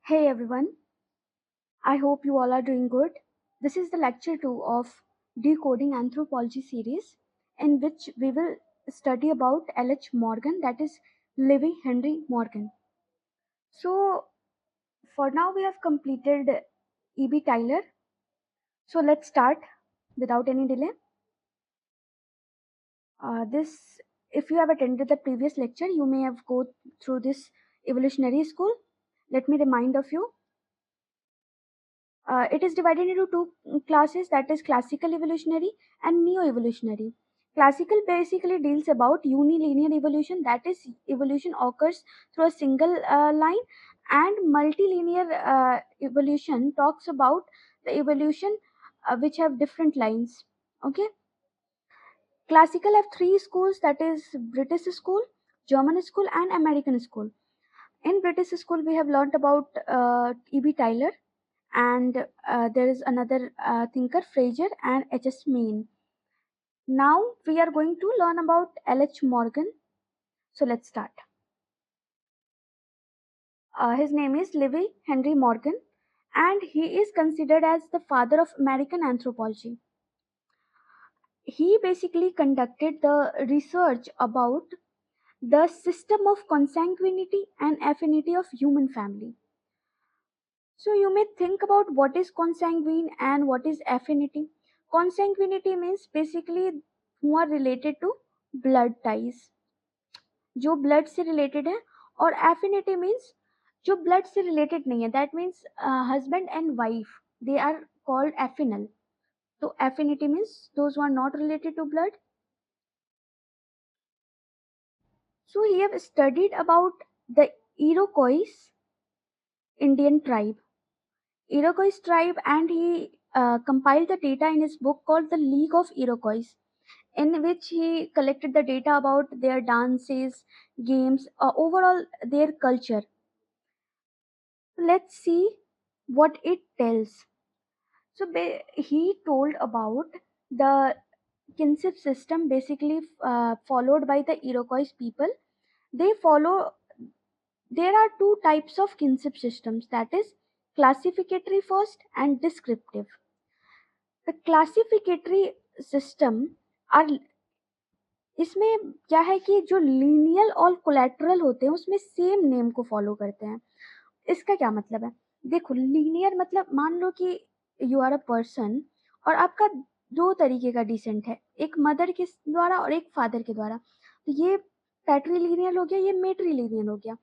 Hey everyone, I hope you all are doing good. This is the lecture 2 of Decoding Anthropology series, in which we will study about L.H. Morgan, that is Livy Henry Morgan. So, for now, we have completed E.B. Tyler. So, let's start without any delay. This, if you have attended the previous lecture, you may have go through this evolutionary school. Let me remind of you. It is divided into two classes, that is classical evolutionary and neo-evolutionary. Classical basically deals about unilinear evolution, that is evolution occurs through a single line, and multilinear evolution talks about the evolution which have different lines. Okay, classical have three schools, that is British school, German school and American school. In British school we have learnt about E.B. Tyler, and there is another thinker Fraser and H.S. Main. Now we are going to learn about L.H. Morgan. So let's start. His name is Livy Henry Morgan, and he is considered as the father of American anthropology. He basically conducted the research about the system of consanguinity and affinity of human family. So you may think about what is consanguine and what is affinity. Consanguinity means basically who are related to blood ties, जो blood से related है, और affinity means जो blood से related नहीं है. That means husband and wife, they are called affinal. So affinity means those who are not related to blood. So he have studied about the Iroquois Indian tribe. Iroquois tribe, and he compiled the data in his book called The League of Iroquois, in which he collected the data about their dances, games, overall their culture. Let's see what it tells. So he told about the kinship system basically followed by the Iroquois people. They follow. There are two types of kinship systems, that is classificatory first and descriptive. The classificatory system are इसमें क्या है कि जो lineal और collateral होते हैं उसमें same name को फॉलो करते हैं. इसका क्या मतलब है? देखो, लीनियर मतलब मान लो कि यू आर अ पर्सन और आपका दो तरीके का डिसेंट है, एक मदर के द्वारा और एक फादर के द्वारा. तो ये पैट्री लीनियर हो गया, ये मेट्री लीनियर हो गया.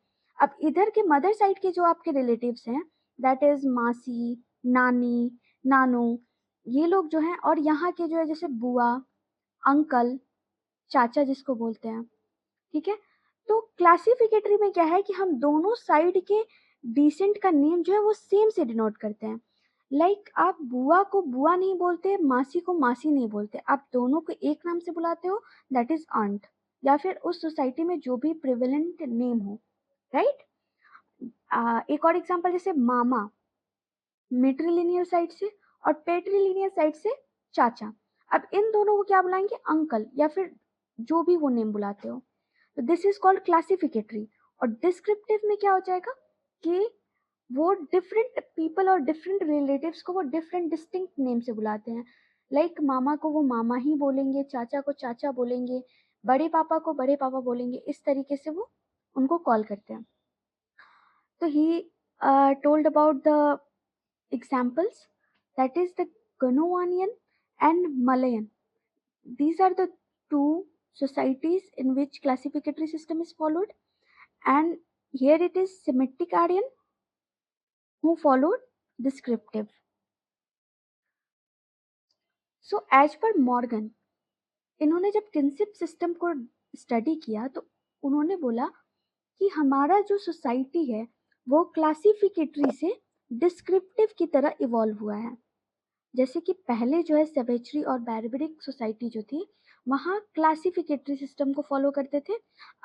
अब इधर के मदर साइड के जो आपके रिलेटिव्स हैं, दैट इज मासी, नानी, नानू, ये लोग जो हैं, और यहाँ के जो है जैसे बुआ, अंकल, चाचा जिसको बोलते हैं. ठीक है, तो क्लासिफिकेटरी में क्या है कि हम दोनों साइड के डिसेंट का नेम जो है वो सेम से डिनोट करते हैं. लाइक आप बुआ को बुआ नहीं बोलते, मासी को मासी नहीं बोलते, आप दोनों को एक नाम से बुलाते हो, दैट इज आंट, या फिर उस सोसाइटी में जो भी प्रिवेलेंट नेम हो. राइट. एक और एग्जांपल, जैसे मामा मेट्रिलिनियल साइड से और पेट्रिलिनियल साइड से चाचा. अब इन दोनों को क्या बुलाएंगे? अंकल, या फिर जो भी वो नेम बुलाते हो. तो दिस इज कॉल्ड क्लासिफिकेटरी. और डिस्क्रिप्टिव में क्या हो जाएगा कि वो डिफरेंट पीपल और डिफरेंट रिलेटिव्स को वो डिफरेंट डिस्टिंक्ट नेम से बुलाते हैं. लाइक मामा को वो मामा ही बोलेंगे, चाचा को चाचा बोलेंगे, बड़े पापा को बड़े पापा बोलेंगे. इस तरीके से वो उनको कॉल करते हैं. तो he told about the examples, that is the Ganowanian and Malayan. These are the two societies in which classificatory system is followed, and here it is Semitic Aryan who followed descriptive. So as per Morgan, इन्होंने जब kinship system को study किया तो उन्होंने बोला कि हमारा जो सोसाइटी है वो क्लासिफिकेटरी से डिस्क्रिप्टिव की तरह इवॉल्व हुआ है. जैसे कि पहले जो है सेवेजरी और बैरबरिक सोसाइटी जो थी वहाँ क्लासिफिकेटरी सिस्टम को फॉलो करते थे.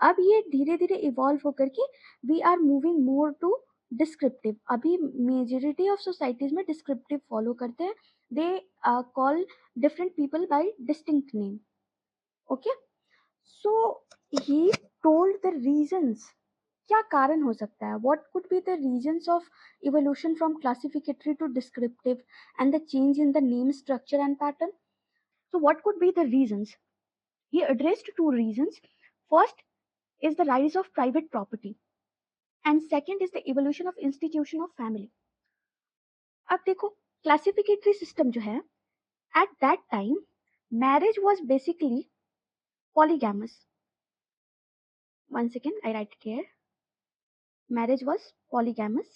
अब ये धीरे धीरे इवॉल्व होकर के we are moving more to descriptive. अभी मेजोरिटी ऑफ सोसाइटीज में डिस्क्रिप्टिव फॉलो करते हैं. They call different people by distinct name. Okay, so he told the reasons क्या कारण हो सकता है? What could be the reasons of evolution from classificatory to descriptive and the change in the name structure and pattern? So what could be the reasons? He addressed two reasons. First is the rise of private property and second is the evolution of institution of family. अब देखो, classificatory system जो है, at that time marriage was basically polygamous. One second, I write it here. Marriage was polygamous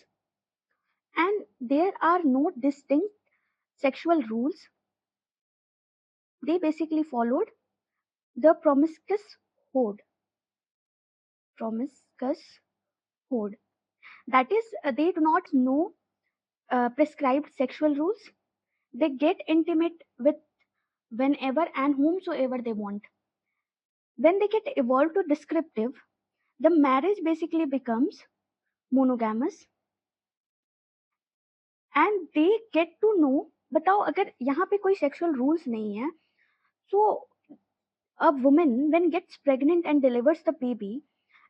and there are no distinct sexual rules. They basically followed the promiscuous horde. Promiscuous horde. That is, they do not know prescribed sexual rules. They get intimate with whenever and whomsoever they want. When they get evolved to descriptive, the marriage basically becomes monogamous and they get to know. बताओ, अगर यहाँ पे कोई sexual rules नहीं है, so a woman when gets pregnant and delivers the baby,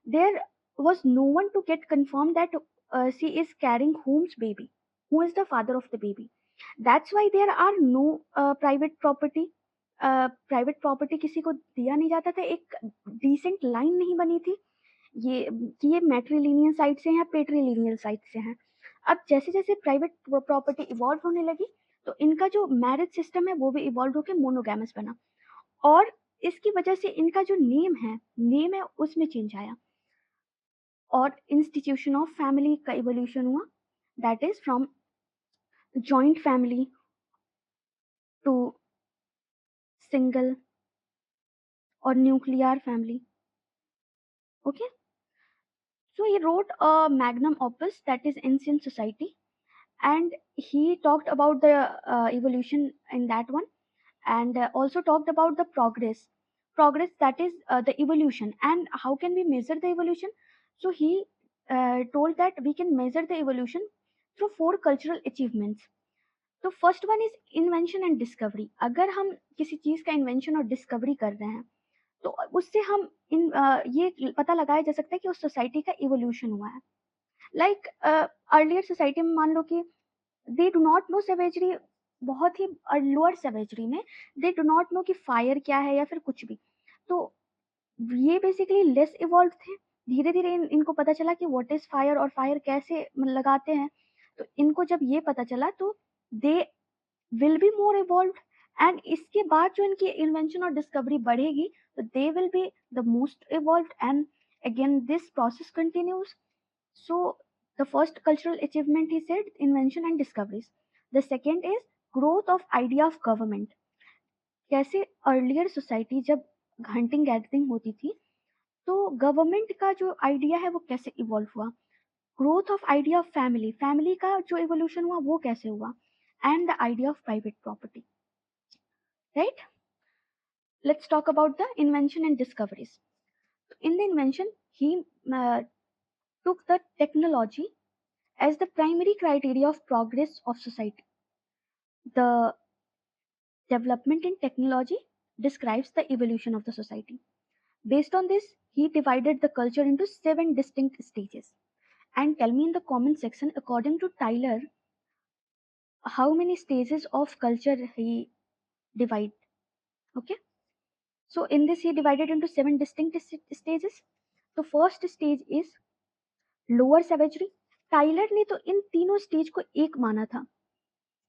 there was no one to get confirmed that she is carrying whom's baby, who is the father of the baby. That's why there are no private property. Private property किसी को दिया नहीं जाता था, एक decent line नहीं बनी थी ये कि ये मैट्रिलिनियल साइड से हैं या पेट्रिलिनियल साइड से हैं. अब जैसे जैसे प्राइवेट प्रॉपर्टी इवॉल्व होने लगी तो इनका जो मैरिज सिस्टम है वो भी इवॉल्व होकर मोनोगैमस बना और इसकी वजह से इनका जो नेम है उसमें चेंज आया और इंस्टीट्यूशन ऑफ फैमिली का इवोल्यूशन हुआ. That is from joint family to single और nuclear family. Okay, so he wrote a magnum opus that is Ancient Society, and he talked about the evolution in that one, and also talked about the progress that is the evolution and how can we measure the evolution. So he told that we can measure the evolution through four cultural achievements. तो first one is invention and discovery. अगर हम किसी चीज का invention और discovery कर रहे हैं तो उससे हम ये पता लगाया जा सकता है कि उस सोसाइटी का इवोल्यूशन हुआ है. लाइक अर्लियर सोसाइटी में मान लो कि they do not know savagery, बहुत ही लोअर सेवेजरी में दे डू नॉट नो कि फायर क्या है या फिर कुछ भी. तो ये बेसिकली लेस इवॉल्व थे. धीरे धीरे इनको पता चला कि व्हाट इज फायर और फायर कैसे लगाते हैं. तो इनको जब ये पता चला तो they will be more evolve and इसके बाद जो इनकी इन्वेंशन और डिस्कवरी बढ़ेगी तो they will be the most evolve and again this process continues. So the first cultural achievement he said invention and discoveries. The second is growth of idea of government. कैसे earlier society जब hunting gathering होती थी तो government का जो idea है वो कैसे इवॉल्व हुआ. Growth of idea of family, family का जो इवोल्यूशन हुआ वो कैसे हुआ. And the idea of private property. Right, let's talk about the invention and discoveries. In the invention, he took the technology as the primary criteria of progress of society. The development in technology describes the evolution of the society. Based on this, he divided the culture into 7 distinct stages. And tell me in the comment section, according to Tyler, how many stages of culture he divide. Okay, so in this he divided into 7 distinct stages. The first stage is lower savagery. Tylor ने तो इन तीनों stage को एक माना था,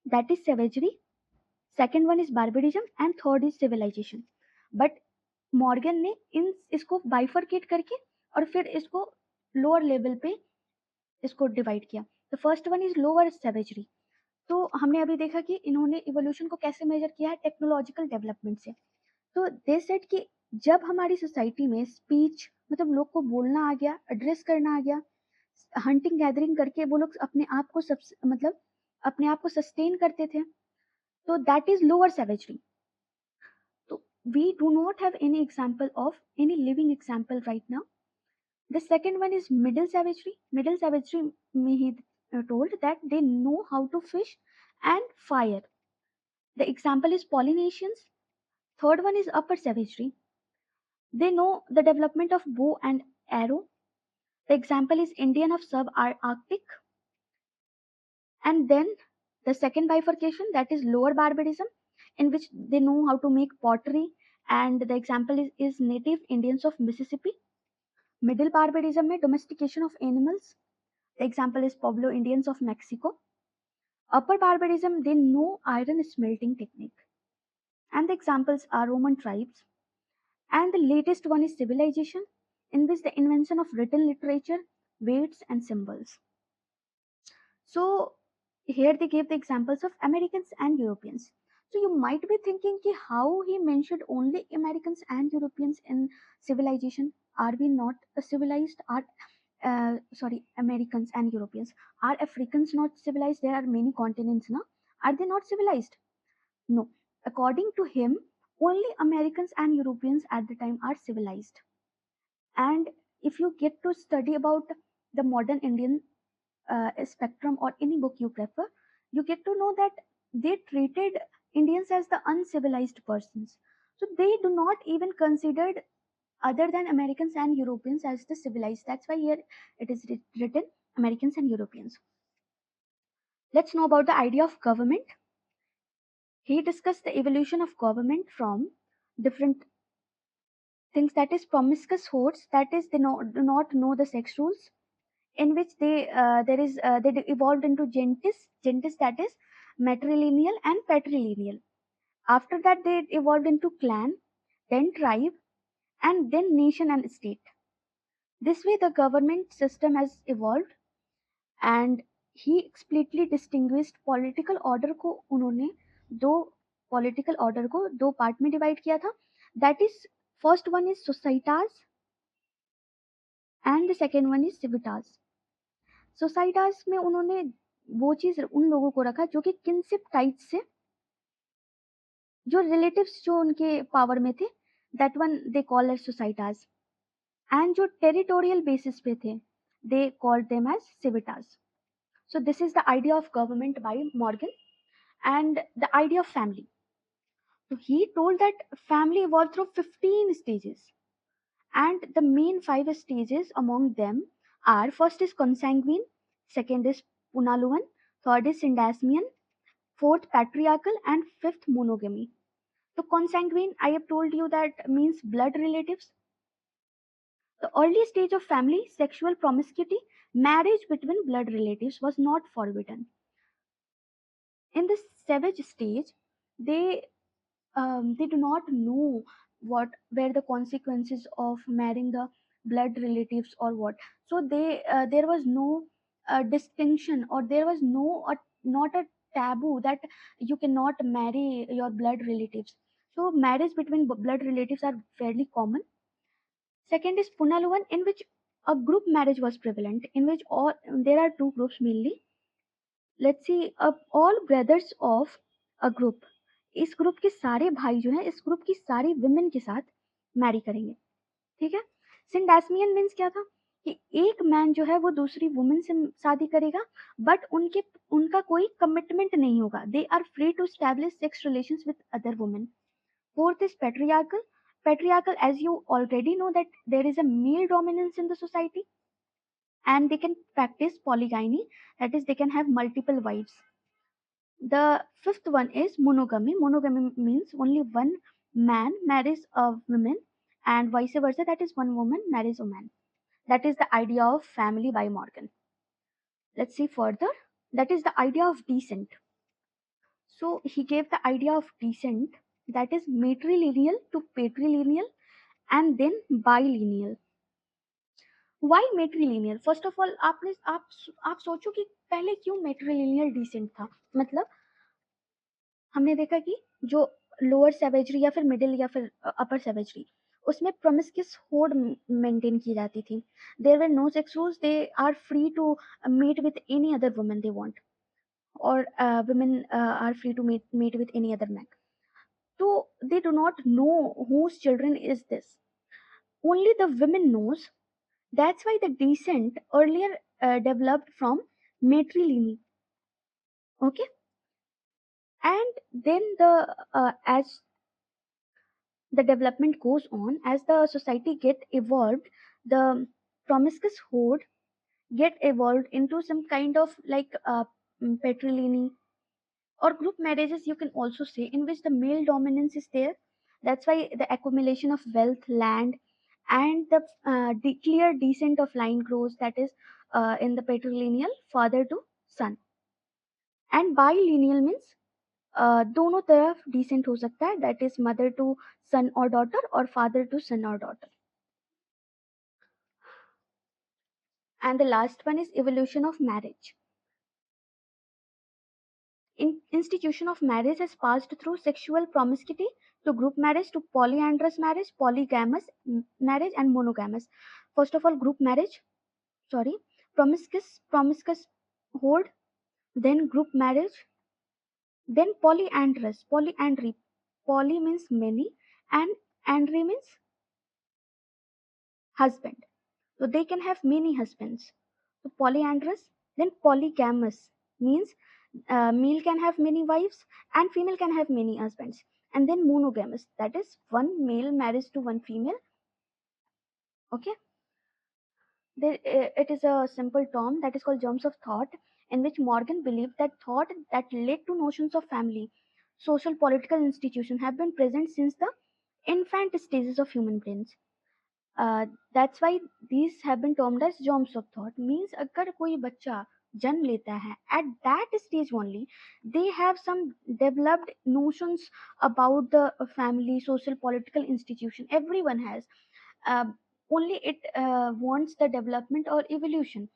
that is savagery. Second one is barbarism and third is civilization. But Morgan ने इसको बाइफरकेट करके और फिर इसको लोअर लेवल पे इसको डिवाइड किया. The first one is lower savagery. तो हमने अभी देखा कि इन्होंने इवोल्यूशन को कैसे मेजर किया है, टेक्नोलॉजिकल डेवलपमेंट से. तो दे सेड कि जब हमारी सोसाइटी में स्पीच मतलब लोग को बोलना आ गया, एड्रेस करना आ गया, हंटिंग गैदरिंग करके वो लोग अपने आप को मतलब अपने आप को सस्टेन करते थे, तो दैट इज लोअर सेवेजरी. तो we do not have any example of any living example right now. The second one is middle savagery. Middle savagery में he told that they know how to fish and fire. The example is Polynesians. Third one is upper savagery. They know the development of bow and arrow. The example is Indian of sub-Arctic. And then the second bifurcation, that is lower barbarism, in which they know how to make pottery, and the example is native Indians of Mississippi. Middle barbarism में domestication of animals. The example is Pueblo Indians of Mexico. Upper barbarism, they know iron smelting technique. And the examples are Roman tribes. And the latest one is civilization, in which the invention of written literature, weights, and symbols. So here they gave the examples of Americans and Europeans. So you might be thinking ki how he mentioned only Americans and Europeans in civilization. Are we not civilized? Are sorry, Americans and Europeans. Are Africans not civilized? There are many continents now. Are they not civilized? No. According to him, only Americans and Europeans at the time are civilized. And if you get to study about the modern Indian spectrum or any book you prefer, you get to know that they treated Indians as the uncivilized persons. So they do not even considered other than Americans and Europeans as the civilized. That's why here it is written Americans and Europeans. Let's know about the idea of government. He discussed the evolution of government from different things, that is promiscuous hordes, that is do not know the sex rules, in which they evolved into gentis, that is matrilineal and patrilineal. After that they evolved into clan, then tribe, and then nation and state. This way the government system has evolved. And he explicitly distinguished political order को उन्होंने दो political order को दो part में divide किया था. That is first one is societas and the second one is civitas. Societas में उन्होंने वो चीज उन लोगों को रखा जो कि किनशिप टाइप्स से, जो रिलेटिव्स जो उनके पावर में थे, that one they call as societas. And जो टेरिटोरियल बेसिस पे थे, they called them as civitas. So this is the idea of government by Morgan. And the idea of family. So he told that family evolved through 15 stages. And the main 5 stages among them are: first is consanguine, second is punaluan, third is syndasmian, fourth patriarchal, and fifth monogamy. So consanguine, I have told you that means blood relatives. The early stage of family, sexual promiscuity, marriage between blood relatives was not forbidden. In the savage stage, they do not know what were the consequences of marrying the blood relatives or what. So there was no distinction, or there was not a taboo that you cannot marry your blood relatives. So marriage between blood relatives are fairly common. Second is punaluan, in which a group marriage was prevalent, in which all there are two groups mainly. Let's see, अब all brothers of a group, इस group के सारे भाई जो हैं इस group की सारी विमेन के साथ मैरी करेंगे. ठीक है. सिंडास्मियन मीन्स क्या था कि एक मैन जो है वो दूसरी वुमेन से शादी करेगा, बट उनका कोई कमिटमेंट नहीं होगा. They are free to establish sex relations with other women. Fourth is patriarchal. Patriarchal, as you already know, that there is a male dominance in the society, and they can practice polygyny, that is they can have multiple wives. The fifth one is monogamy. Monogamy means only one man marries a woman, and vice versa, that is one woman marries a man. That is the idea of family by Morgan. Let's see further. That is the idea of descent. So he gave the idea of descent, that is matrilineal to patrilineal and then bilineal. Why matrilineal? First of all आप सोचो कि पहले क्यों matrilineal descent था. मतलब हमने देखा कि जो लोअर सेवेजरी या फिर मिडिल या फिर अपर सेवेजरी, उसमें प्रोमिस्क्यूस होड मेंटेन की जाती थी. There were no sex rules. They are free to meet with any other woman they want, और women are free to meet with any other man. So they do not know whose children is this. Only the women knows. That's why the descent earlier developed from matrilineal. Okay. And then as the development goes on, as the society get evolved, the promiscuous horde get evolved into some kind of like patrilineal or group marriages, you can also say, in which the male dominance is there. That's why the accumulation of wealth, land, and the clear descent of line grows, that is in the patrilineal, father to son. And bilineal means दोनों तरफ decent हो सकता है, that is mother to son or daughter or father to son or daughter. And the last one is evolution of marriage. Institution of marriage has passed through sexual promiscuity to group marriage to polyandrous marriage, polygamous marriage, and monogamous. First of all, group marriage, sorry, promiscuous hold, then group marriage, then polyandrous, polyandry. Poly means many, and andry means husband. So they can have many husbands. So polyandrous, then polygamous means male can have many wives and female can have many husbands. And then monogamous, that is one male marries to one female. Okay, it is a simple term that is called germs of thought, in which Morgan believed that thought that led to notions of family, social, political institution have been present since the infant stages of human brains. That's why these have been termed as germs of thought. Means अगर कोई बच्चा जन्म लेता है, at that stage only they have some developed notions about the family, social, political institution. Everyone has. Uh, Only it wants the development or evolution.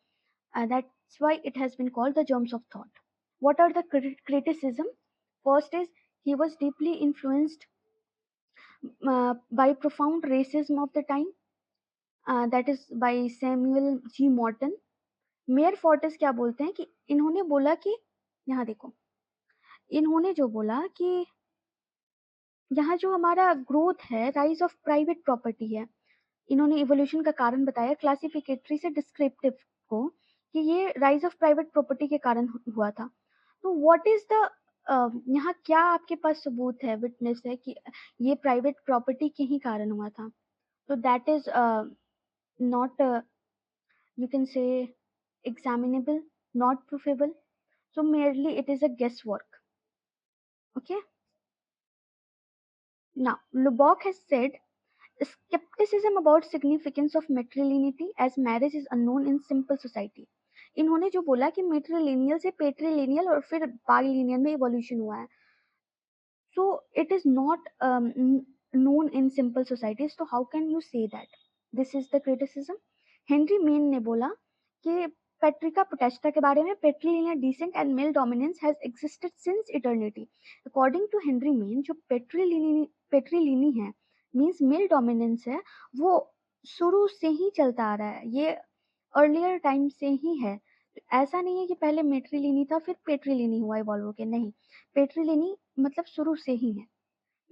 That's why it has been called the germs of thought. What are the criticism? First is he was deeply influenced by profound racism of the time, that is by Samuel G Morton. Meyer Fortes क्या बोलते हैं कि इन्होंने बोला कि यहाँ देखो, इन्होंने जो बोला कि यहाँ जो हमारा ग्रोथ है, राइज ऑफ प्राइवेट प्रॉपर्टी है, इन्होंने इवोल्यूशन का कारण बताया क्लासिफिकेटरी से डिस्क्रिप्टिव को, कि ये राइज ऑफ प्राइवेट प्रॉपर्टी के कारण हुआ था. तो व्हाट इज द यहाँ क्या आपके पास सबूत है, विटनेस है कि ये प्राइवेट प्रॉपर्टी के ही कारण हुआ था? तो that is not, you can say, examinable, not provable. So merely it is a guesswork. Okay. Now Lubbock has said skepticism about significance of matrilineality as marriage is unknown in simple society. इन्होंने जो बोला कि मेट्रिलिनियल से पेट्रिलिनियल और फिर बाइलिनियल में evolution हुआ है, so it is not known in simple societies. So how can you say that? This is the criticism. Henry Maine ने बोला कि पेट्रिका पोटेस्टा के बारे में, patrilineal descent and male dominance has existed since eternity. According to Henry Maine, जो patriliny है, means male dominance है, वो शुरू से ही चलता आ रहा है, ये अर्लियर टाइम से ही है. ऐसा नहीं है कि पहले मेट्रिलिनी था फिर पेट्रिलिनी हुआ इवॉल्व होके, नहीं, पेट्रिलिनी मतलब शुरू से ही है.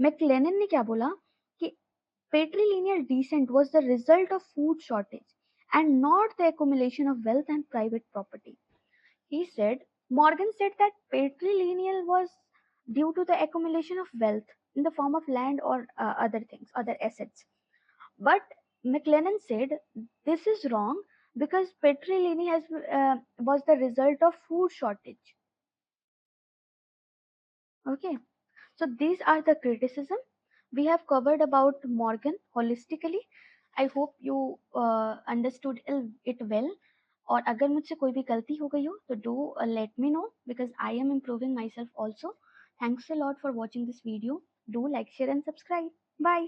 मैक्लेनन ने क्या बोला कि patrilineal descent was the result of food shortage and not the accumulation of wealth and private property. He said, Morgan said that patrilineal was due to the accumulation of wealth in the form of land or other things, other assets. But McLennan said this is wrong because patrilineal was the result of food shortage. Okay, so these are the criticism we have covered about Morgan holistically. I hope you understood it well. और अगर मुझसे कोई भी गलती हो गई हो तो do let me know, because I am improving myself also. Thanks a lot for watching this video. Do like, share and subscribe. Bye.